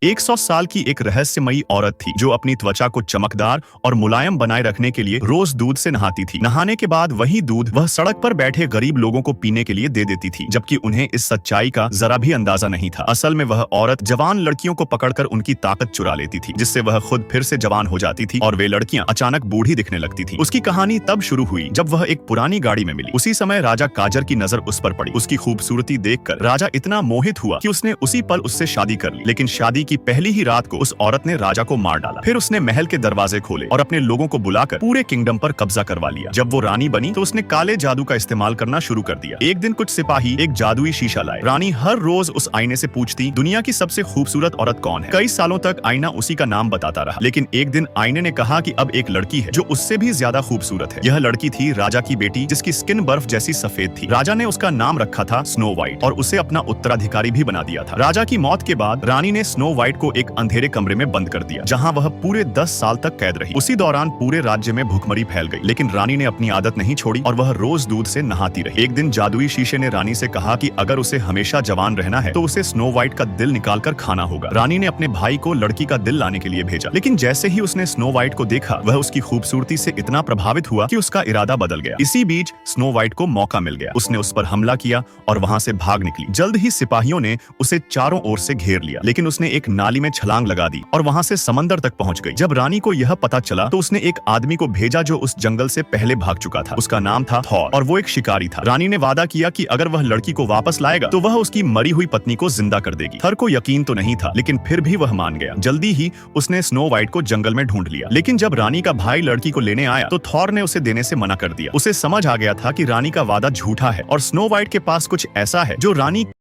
100 साल की एक रहस्यमयी औरत थी जो अपनी त्वचा को चमकदार और मुलायम बनाए रखने के लिए रोज दूध से नहाती थी। नहाने के बाद वही दूध वह सड़क पर बैठे गरीब लोगों को पीने के लिए दे देती थी, जबकि उन्हें इस सच्चाई का जरा भी अंदाजा नहीं था। असल में वह औरत जवान लड़कियों को पकड़कर उनकी ताकत चुरा लेती थी, जिससे वह खुद फिर से जवान हो जाती थी और वे लड़कियां अचानक बूढ़ी दिखने लगती थी। उसकी कहानी तब शुरू हुई जब वह एक पुरानी गाड़ी में मिली। उसी समय राजा काजर की नजर उस पर पड़ी। उसकी खूबसूरती देखकर राजा इतना मोहित हुआ कि उसने उसी पल उससे शादी कर ली। लेकिन शादी की पहली ही रात को उस औरत ने राजा को मार डाला। फिर उसने महल के दरवाजे खोले और अपने लोगों को बुलाकर पूरे किंगडम पर कब्जा करवा लिया। जब वो रानी बनी तो उसने काले जादू का इस्तेमाल करना शुरू कर दिया। एक दिन कुछ सिपाही एक जादुई शीशा लाए। रानी हर रोज उस आईने से पूछती, दुनिया की सबसे खूबसूरत औरत कौन है। कई सालों तक आईना उसी का नाम बताता रहा, लेकिन एक दिन आईने ने कहा कि अब एक लड़की है जो उससे भी ज्यादा खूबसूरत है। यह लड़की थी राजा की बेटी, जिसकी स्किन बर्फ जैसी सफेद थी। राजा ने उसका नाम रखा था स्नो व्हाइट और उसे अपना उत्तराधिकारी भी बना दिया था। राजा की मौत के बाद रानी ने स्नो व्हाइट को एक अंधेरे कमरे में बंद कर दिया, जहां वह पूरे 10 साल तक कैद रही। उसी दौरान पूरे राज्य में भूखमरी फैल गई, लेकिन रानी ने अपनी आदत नहीं छोड़ी और वह रोज दूध से नहाती रही। एक दिन जादुई शीशे ने रानी से कहा कि अगर उसे हमेशा जवान रहना है तो उसे स्नो व्हाइट का दिल निकालकर खाना होगा। रानी ने अपने भाई को लड़की का दिल लाने के लिए भेजा, लेकिन जैसे ही उसने स्नो व्हाइट को देखा वह उसकी खूबसूरती से इतना प्रभावित हुआ कि उसका इरादा बदल गया। इसी बीच स्नो व्हाइट को मौका मिल गया। उसने उस पर हमला किया और वहां से भाग निकली। जल्द ही सिपाहियों ने उसे चारों ओर से घेर लिया, लेकिन उसने एक नाली में छलांग लगा दी और वहां से समंदर तक पहुंच गई। जब रानी को यह पता चला तो उसने एक आदमी को भेजा जो उस जंगल से पहले भाग चुका था। उसका नाम था थॉर और वो एक शिकारी था। रानी ने वादा किया कि अगर वह लड़की को वापस लाएगा तो वह उसकी मरी हुई पत्नी को जिंदा कर देगी। थॉर को यकीन तो नहीं था, लेकिन फिर भी वह मान गया। जल्दी ही उसने स्नो व्हाइट को जंगल में ढूंढ लिया, लेकिन जब रानी का भाई लड़की को लेने आया तो थॉर ने उसे देने से मना कर दिया। उसे समझ आ गया था कि रानी का वादा झूठा है और स्नो व्हाइट के पास कुछ ऐसा है जो रानी